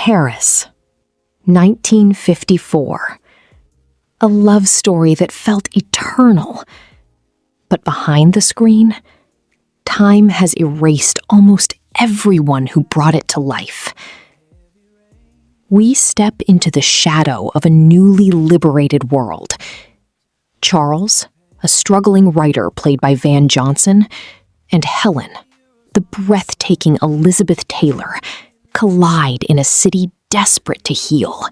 Paris, 1954. A love story that felt eternal. But behind the screen, time has erased almost everyone who brought it to life. We step into the shadow of a newly liberated world. Charles, a struggling writer played by Van Johnson, and Helen, the breathtaking Elizabeth Taylor, collide in a city desperate to heal.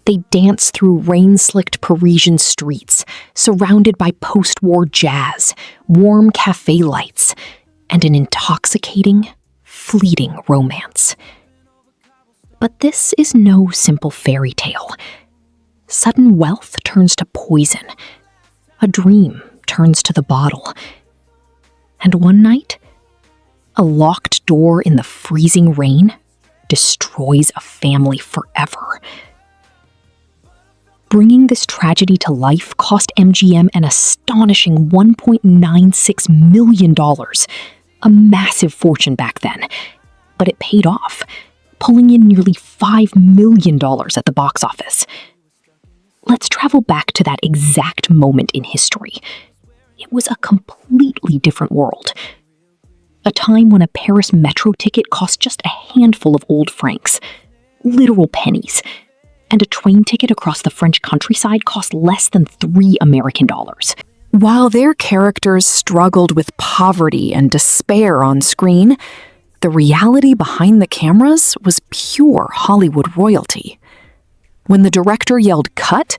They dance through rain-slicked Parisian streets, surrounded by post-war jazz, warm cafe lights, and an intoxicating, fleeting romance. But this is no simple fairy tale. Sudden wealth turns to poison. A dream turns to the bottle. And one night, a locked door in the freezing rain destroys a family forever. Bringing this tragedy to life cost MGM an astonishing $1.96 million, a massive fortune back then. But it paid off, pulling in nearly $5 million at the box office. Let's travel back to that exact moment in history. It was a completely different world. A time when a Paris metro ticket cost just a handful of old francs, literal pennies, and a train ticket across the French countryside cost less than $3 American. While their characters struggled with poverty and despair on screen, the reality behind the cameras was pure Hollywood royalty. When the director yelled cut,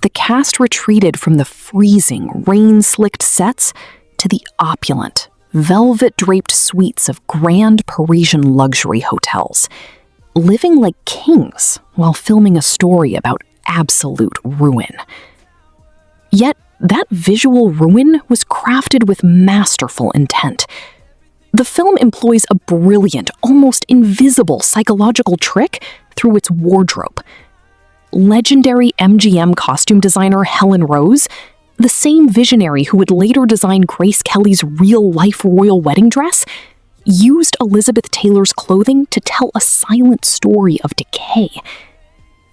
the cast retreated from the freezing, rain-slicked sets to the opulent, velvet-draped suites of grand Parisian luxury hotels, living like kings while filming a story about absolute ruin. Yet, that visual ruin was crafted with masterful intent. The film employs a brilliant, almost invisible psychological trick through its wardrobe. Legendary MGM costume designer Helen Rose, the same visionary who would later design Grace Kelly's real-life royal wedding dress, used Elizabeth Taylor's clothing to tell a silent story of decay.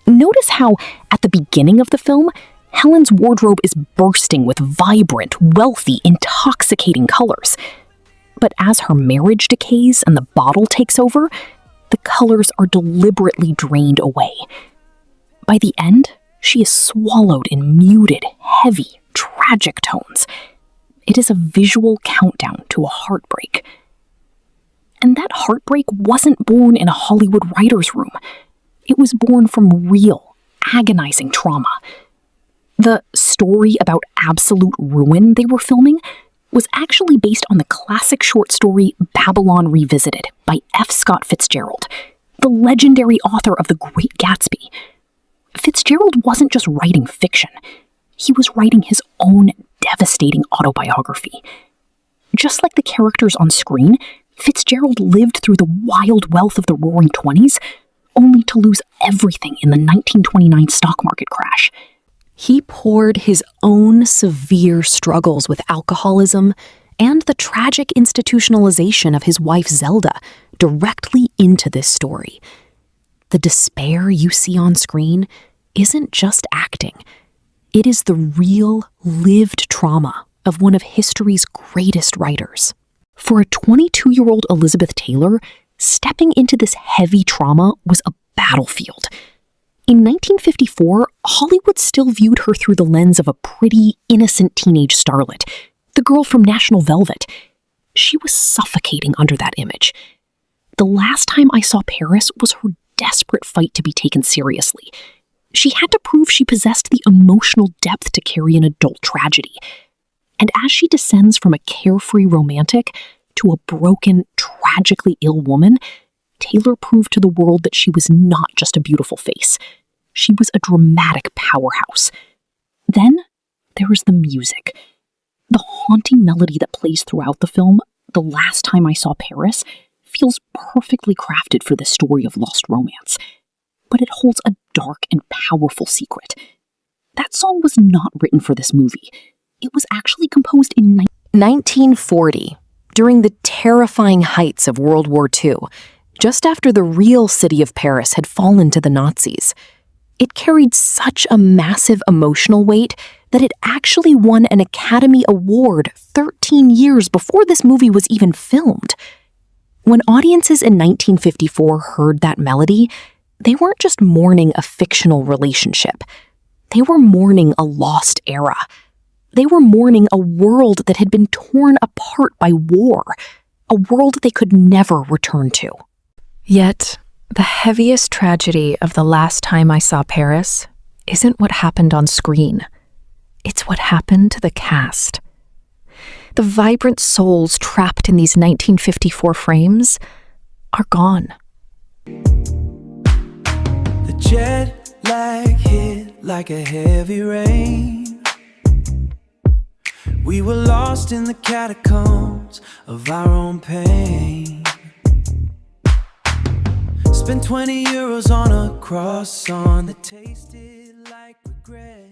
Notice how, at the beginning of the film, Helen's wardrobe is bursting with vibrant, wealthy, intoxicating colors. But as her marriage decays and the bottle takes over, the colors are deliberately drained away. By the end, she is swallowed in muted, heavy, tragic tones. It is a visual countdown to a heartbreak. And that heartbreak wasn't born in a Hollywood writer's room. It was born from real, agonizing trauma. The story about absolute ruin they were filming was actually based on the classic short story Babylon Revisited by F. Scott Fitzgerald, the legendary author of The Great Gatsby. Fitzgerald wasn't just writing fiction. He was writing his own devastating autobiography. Just like the characters on screen, Fitzgerald lived through the wild wealth of the Roaring '20s, only to lose everything in the 1929 stock market crash. He poured his own severe struggles with alcoholism and the tragic institutionalization of his wife Zelda directly into this story. The despair you see on screen isn't just acting. It is the real, lived trauma of one of history's greatest writers. For a 22-year-old Elizabeth Taylor, stepping into this heavy trauma was a battlefield. In 1954, Hollywood still viewed her through the lens of a pretty, innocent teenage starlet, the girl from National Velvet. She was suffocating under that image. The last time I saw Paris was her desperate fight to be taken seriously. She had to prove she possessed the emotional depth to carry an adult tragedy. And as she descends from a carefree romantic to a broken, tragically ill woman, Taylor proved to the world that she was not just a beautiful face. She was a dramatic powerhouse. Then there was the music. The haunting melody that plays throughout the film, The Last Time I Saw Paris, feels perfectly crafted for this story of lost romance. But it holds a dark and powerful secret. That song was not written for this movie. It was actually composed in 1940, during the terrifying heights of World War II, just after the real city of Paris had fallen to the Nazis. It carried such a massive emotional weight that it actually won an Academy Award 13 years before this movie was even filmed. When audiences in 1954 heard that melody, they weren't just mourning a fictional relationship. They were mourning a lost era. They were mourning a world that had been torn apart by war, a world they could never return to. Yet, the heaviest tragedy of The Last Time I Saw Paris isn't what happened on screen. It's what happened to the cast. The vibrant souls trapped in these 1954 frames are gone. The jet lag hit like a heavy rain. We were lost in the catacombs of our own pain. Spent 20 euros on a croissant that tasted like regret.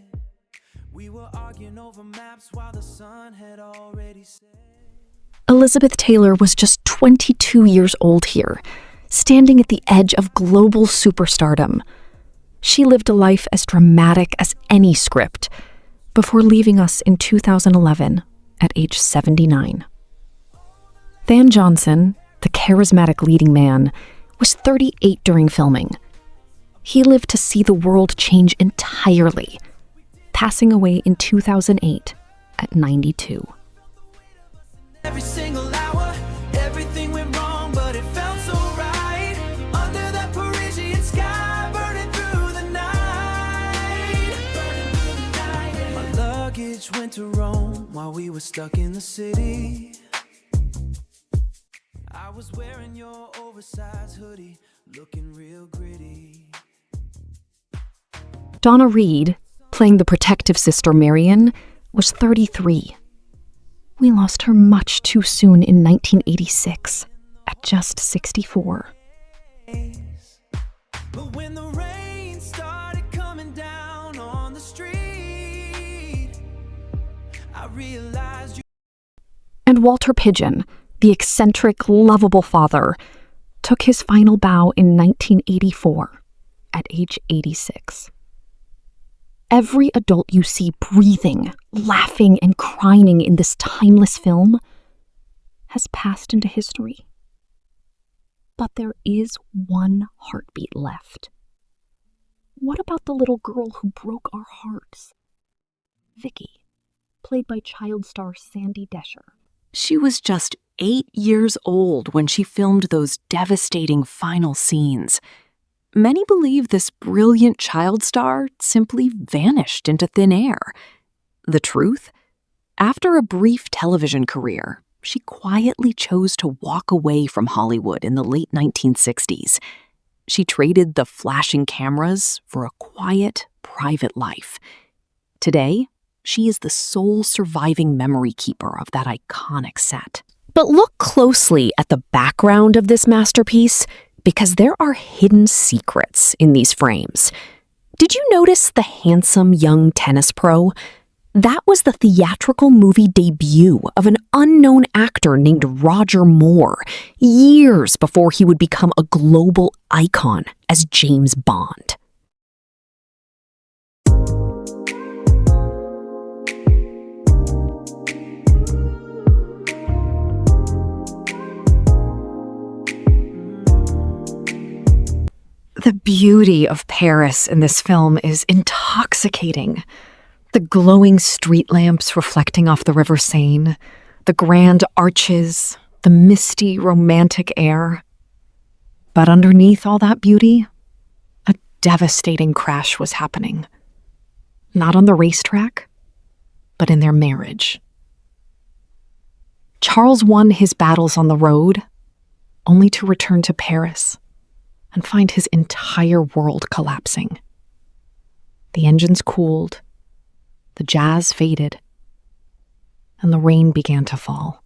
We were arguing over maps while the sun had already set. Elizabeth Taylor was just 22 years old here, standing at the edge of global superstardom. She lived a life as dramatic as any script before leaving us in 2011 at age 79. Van Johnson, the charismatic leading man, was 38 during filming. He lived to see the world change entirely, passing away in 2008 at 92. Every single hour, everything went wrong, but it felt so right. Under that Parisian sky, burning through the night. My luggage went to Rome while we were stuck in the city. I was wearing your oversized hoodie, looking real gritty. Donna Reed, playing the protective sister Marion, was 33. We lost her much too soon in 1986, at just 64. But when the rain started coming down on the street, I realized you. And Walter Pidgeon, the eccentric, lovable father, took his final bow in 1984 at age 86. Every adult you see breathing, laughing, and crying in this timeless film has passed into history. But there is one heartbeat left. What about the little girl who broke our hearts? Vicky, played by child star Sandy Desher. She was just 8 years old when she filmed those devastating final scenes. Many believe this brilliant child star simply vanished into thin air. The truth? After a brief television career, she quietly chose to walk away from Hollywood in the late 1960s. She traded the flashing cameras for a quiet, private life. Today, she is the sole surviving memory keeper of that iconic set. But look closely at the background of this masterpiece, because there are hidden secrets in these frames. Did you notice the handsome young tennis pro? That was the theatrical movie debut of an unknown actor named Roger Moore, years before he would become a global icon as James Bond. The beauty of Paris in this film is intoxicating. The glowing street lamps reflecting off the River Seine, the grand arches, the misty, romantic air. But underneath all that beauty, a devastating crash was happening. Not on the racetrack, but in their marriage. Charles won his battles on the road, only to return to Paris and find his entire world collapsing. The engines cooled, the jazz faded, and the rain began to fall.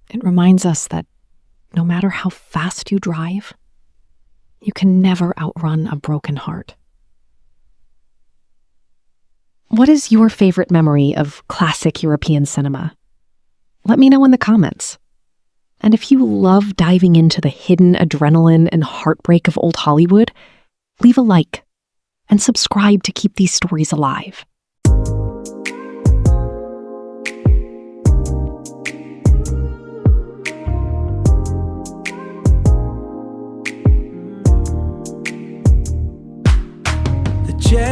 It reminds us that no matter how fast you drive, you can never outrun a broken heart. What is your favorite memory of classic European cinema? Let me know in the comments. And if you love diving into the hidden adrenaline and heartbreak of old Hollywood, leave a like and subscribe to keep these stories alive. The jet